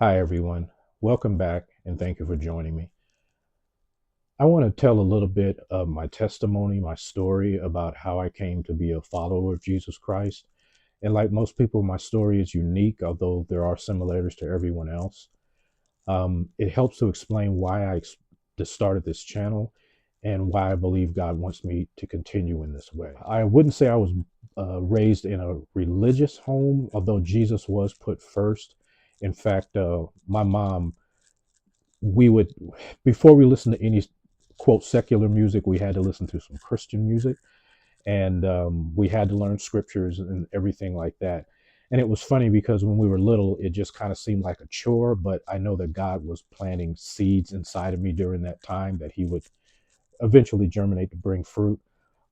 Hi, everyone. Welcome back, and thank you for joining me. I want to tell a little bit of my testimony, my story about how I came to be a follower of Jesus Christ. And like most people, my story is unique, although there are similarities to everyone else. It helps to explain why started this channel and why I believe God wants me to continue in this way. I wouldn't say I was raised in a religious home, although Jesus was put first. In fact, my mom we would before we listened to any quote secular music, we had to listen to some Christian music, and we had to learn scriptures and everything like that. And it was funny because when we were little, it just kind of seemed like a chore, but I know that God was planting seeds inside of me during that time that He would eventually germinate to bring fruit.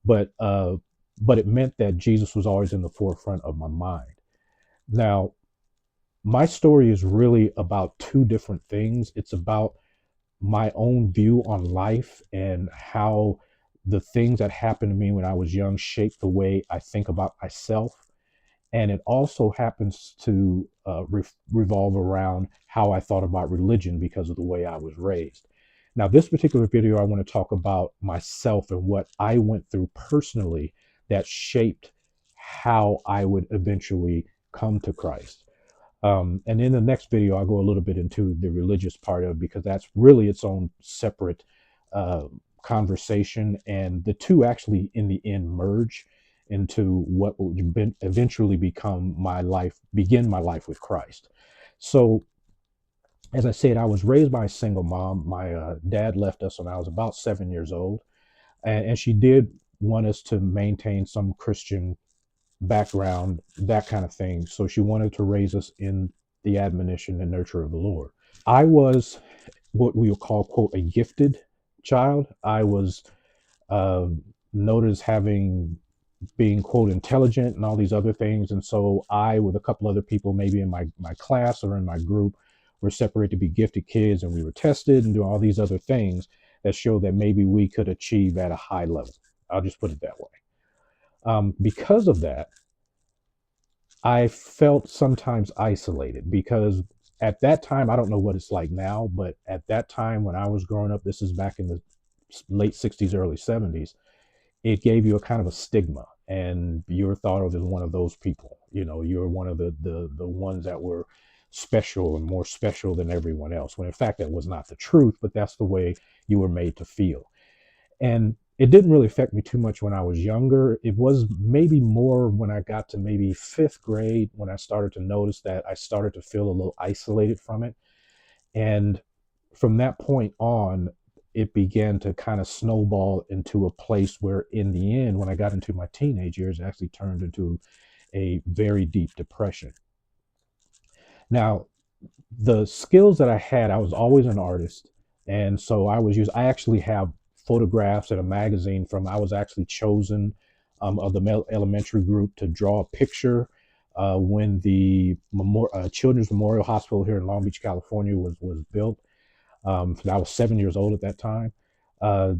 But but it meant that Jesus was always in the forefront of my mind. Now, my story is really about two different things. It's about my own view on life and how the things that happened to me when I was young shaped the way I think about myself. And it also happens to revolve around how I thought about religion because of the way I was raised. Now, this particular video, I want to talk about myself and what I went through personally that shaped how I would eventually come to Christ. And in the next video, I'll go a little bit into the religious part of it because that's really its own separate uh, conversation. And the two actually, in the end, merge into what would eventually begin my life with Christ. So, as I said, I was raised by a single mom. My dad left us when I was about 7 years old. And she did want us to maintain some Christian background, that kind of thing. So she wanted to raise us in the admonition and nurture of the Lord. I was what we would call, quote, a gifted child. I was uh, noted as being, quote, intelligent and all these other things. And so I, with a couple other people, maybe in my class or in my group, were separated to be gifted kids, and we were tested and do all these other things that show that maybe we could achieve at a high level. I'll just put it that way. Because of that, I felt sometimes isolated because at that time, I don't know what it's like now, but at that time when I was growing up, this is back in the late 60s, early 70s, it gave you a kind of a stigma. And you were thought of as one of those people. You know, you're one of the ones that were special and more special than everyone else. When in fact, that was not the truth, but that's the way you were made to feel. And it didn't really affect me too much when I was younger. It was maybe more when I got to maybe fifth grade when I started to notice that I started to feel a little isolated from it. And from that point on, it began to kind of snowball into a place where, in the end, when I got into my teenage years, it actually turned into a very deep depression. Now, the skills that I had, I was always an artist. And so I actually have photographs in a magazine from, I was actually chosen of the elementary group to draw a picture when the Children's Memorial Hospital here in Long Beach, California was built. I was 7 years old at that time. Uh,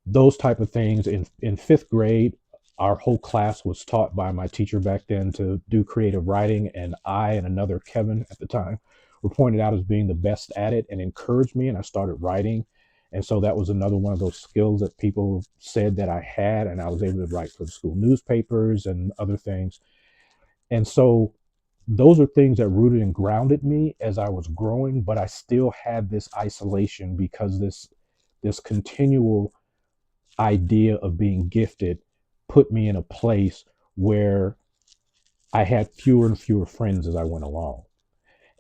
those type of things in fifth grade, our whole class was taught by my teacher back then to do creative writing, and I and another Kevin at the time were pointed out as being the best at it and encouraged me, and I started writing. And so that was another one of those skills that people said that I had, and I was able to write for the school newspapers and other things. And so those are things that rooted and grounded me as I was growing, but I still had this isolation because this continual idea of being gifted put me in a place where I had fewer and fewer friends as I went along.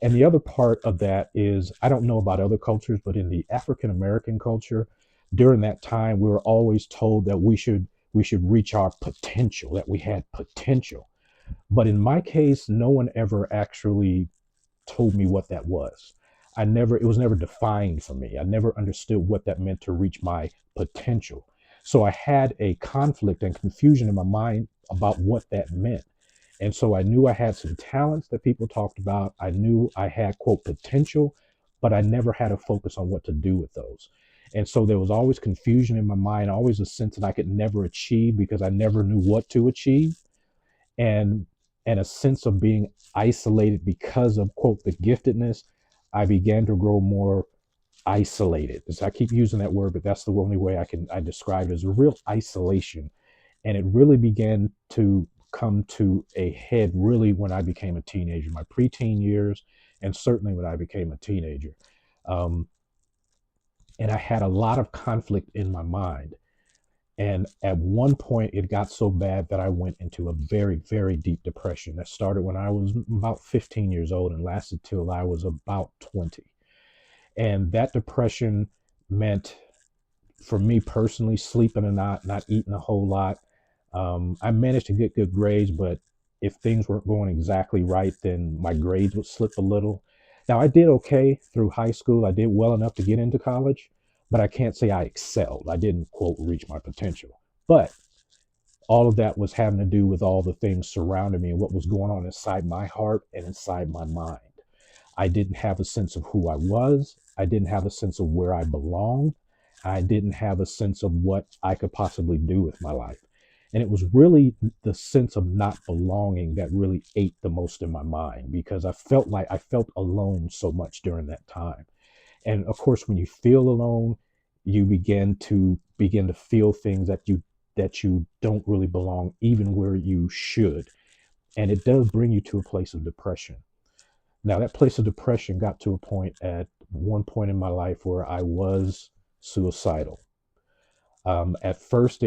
And the other part of that is, I don't know about other cultures, but in the African American culture, during that time, we were always told that we should reach our potential, that we had potential. But in my case, no one ever actually told me what that was. It was never defined for me. I never understood what that meant to reach my potential. So I had a conflict and confusion in my mind about what that meant. And so I knew I had some talents that people talked about. I knew I had, quote, potential, but I never had a focus on what to do with those. And so there was always confusion in my mind, always a sense that I could never achieve because I never knew what to achieve. And and a sense of being isolated because of, quote, the giftedness, I began to grow more isolated. So I keep using that word, but that's the only way I describe it, as a real isolation. And it really began to come to a head really when I became a teenager, my preteen years, and certainly when I became a teenager. Um, and I had a lot of conflict in my mind. And at one point, it got so bad that I went into a very, very deep depression that started when I was about 15 years old and lasted till I was about 20. And that depression meant, for me personally, sleeping a lot, not eating a whole lot. I managed to get good grades, but if things weren't going exactly right, then my grades would slip a little. Now, I did okay through high school. I did well enough to get into college, but I can't say I excelled. I didn't, quote, reach my potential. But all of that was having to do with all the things surrounding me and what was going on inside my heart and inside my mind. I didn't have a sense of who I was. I didn't have a sense of where I belonged. I didn't have a sense of what I could possibly do with my life. And it was really the sense of not belonging that really ate the most in my mind, because I felt alone so much during that time. And of course, when you feel alone, you begin to feel things that you don't really belong, even where you should. And it does bring you to a place of depression. Now, that place of depression got to a point at one point in my life where I was suicidal. At first,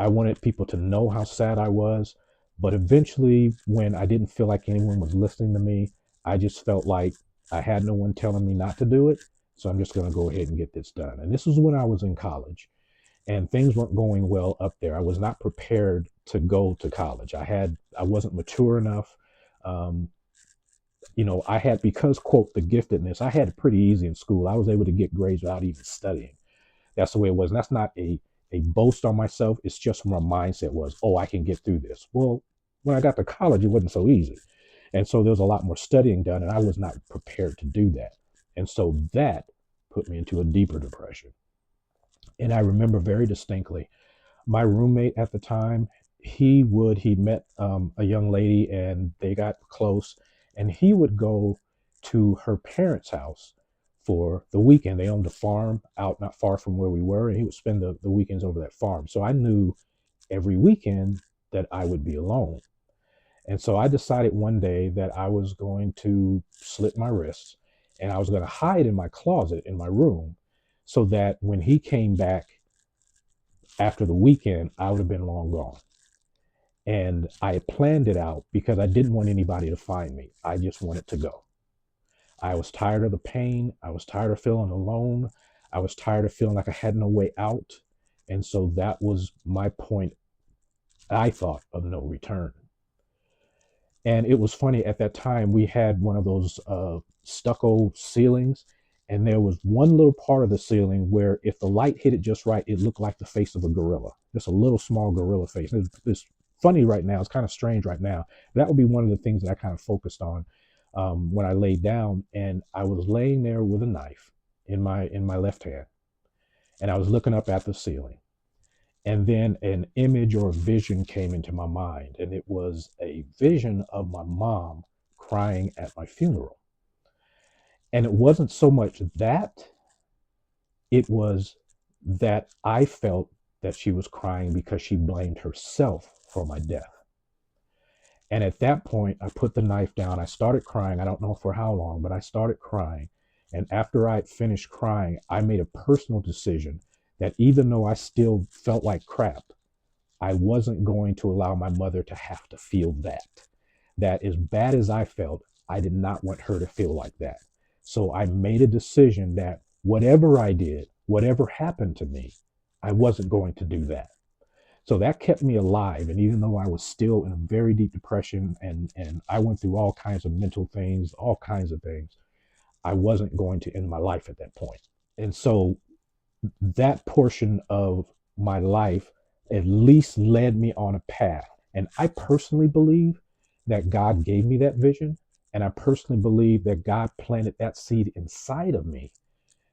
I wanted people to know how sad I was, but eventually, when I didn't feel like anyone was listening to me, I just felt like I had no one telling me not to do it. So I'm just going to go ahead and get this done. And this was when I was in college, and things weren't going well up there. I was not prepared to go to college. I wasn't mature enough. Um, I had, because, quote, the giftedness, I had it pretty easy in school. I was able to get grades without even studying. That's the way it was. And that's not a boast on myself. It's just my mindset was, oh, I can get through this. Well, when I got to college, it wasn't so easy. And so there was a lot more studying done, and I was not prepared to do that. And so that put me into a deeper depression. And I remember very distinctly my roommate at the time, he met a young lady and they got close, and he would go to her parents' house for the weekend. They owned a farm out not far from where we were, and he would spend the weekends over that farm. So I knew every weekend that I would be alone. And so I decided one day that I was going to slit my wrists and I was going to hide in my closet in my room, so that when he came back after the weekend, I would have been long gone. And I planned it out because I didn't want anybody to find me. I just wanted to go. I was tired of the pain. I was tired of feeling alone. I was tired of feeling like I had no way out. And so that was my point, I thought, of no return. And it was funny, at that time, we had one of those stucco ceilings. And there was one little part of the ceiling where if the light hit it just right, it looked like the face of a gorilla, just a little small gorilla face. It's funny right now. It's kind of strange right now. That would be one of the things that I kind of focused on when I laid down. And I was laying there with a knife in my left hand, and I was looking up at the ceiling. And then an image or a vision came into my mind, and it was a vision of my mom crying at my funeral. And it wasn't so much that, it was that I felt that she was crying because she blamed herself for my death. And at that point, I put the knife down. I started crying. I don't know for how long, but I started crying. And after I had finished crying, I made a personal decision that even though I still felt like crap, I wasn't going to allow my mother to have to feel that. That, as bad as I felt, I did not want her to feel like that. So I made a decision that whatever I did, whatever happened to me, I wasn't going to do that. So that kept me alive. And even though I was still in a very deep depression, and I went through all kinds of mental things, all kinds of things, I wasn't going to end my life at that point. And so that portion of my life at least led me on a path. And I personally believe that God gave me that vision. And I personally believe that God planted that seed inside of me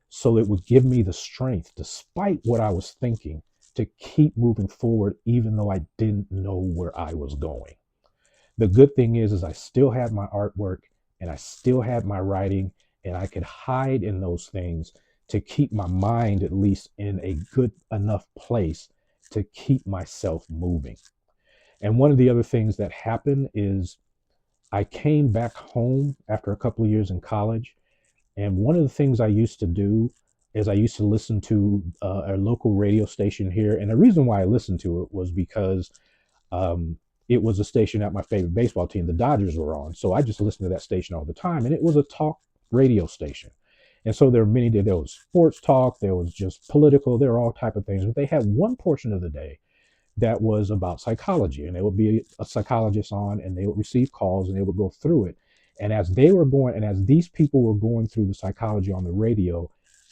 so it would give me the strength, despite what I was thinking, to keep moving forward, even though I didn't know where I was going. The good thing is I still had my artwork and I still had my writing, and I could hide in those things to keep my mind at least in a good enough place to keep myself moving. And one of the other things that happened is I came back home after a couple of years in college. And one of the things I used to do is I used to listen to a local radio station here. And the reason why I listened to it was because um, it was a station that my favorite baseball team, the Dodgers, were on. So I just listened to that station all the time. And it was a talk radio station. And so there were many, there was sports talk, there was just political, there were all type of things. But they had one portion of the day that was about psychology, and there would be a psychologist on, and they would receive calls and they would go through it. And as they were going, and as these people were going through the psychology on the radio,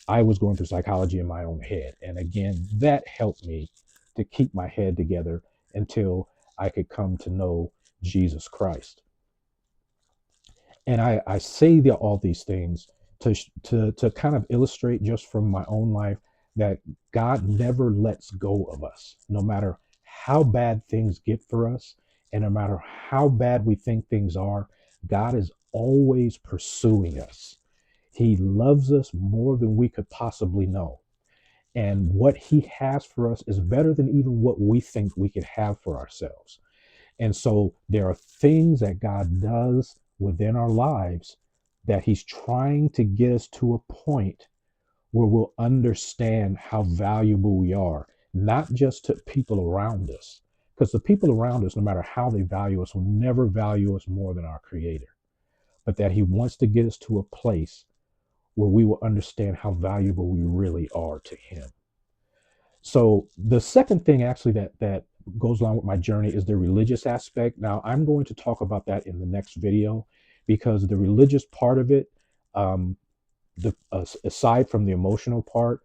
I was going through psychology in my own head. And again, that helped me to keep my head together until I could come to know Jesus Christ. And I say all these things to kind of illustrate just from my own life that God never lets go of us, no matter how bad things get for us, and no matter how bad we think things are. God is always pursuing us. He loves us more than we could possibly know. And what he has for us is better than even what we think we could have for ourselves. And so there are things that God does within our lives that he's trying to get us to a point where we'll understand how valuable we are, not just to people around us. Because the people around us, no matter how they value us, will never value us more than our Creator. But that he wants to get us to a place where we will understand how valuable we really are to him. So the second thing actually that goes along with my journey is the religious aspect. Now I'm going to talk about that in the next video, because the religious part of it, um, aside from the emotional part,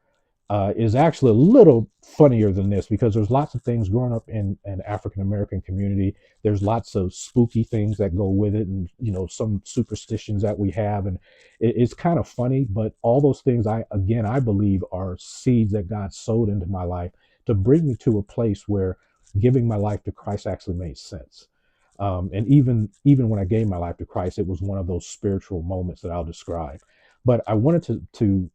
is actually a little funnier than this, because there's lots of things growing up in an African American community. There's lots of spooky things that go with it, and some superstitions that we have, and it's kind of funny. But all those things, I believe, are seeds that God sowed into my life to bring me to a place where giving my life to Christ actually made sense. And even when I gave my life to Christ, it was one of those spiritual moments that I'll describe. But I wanted to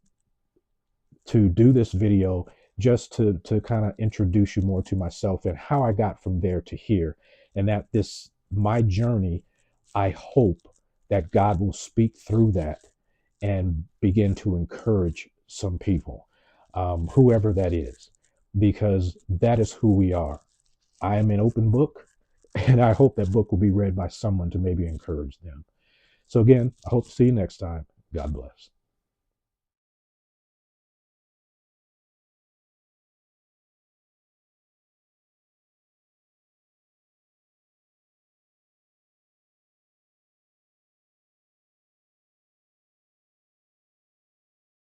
do this video just to kind of introduce you more to myself and how I got from there to here. And that this, my journey, I hope that God will speak through that and begin to encourage some people, whoever that is, because that is who we are. I am an open book, and I hope that book will be read by someone to maybe encourage them. So again, I hope to see you next time. God bless.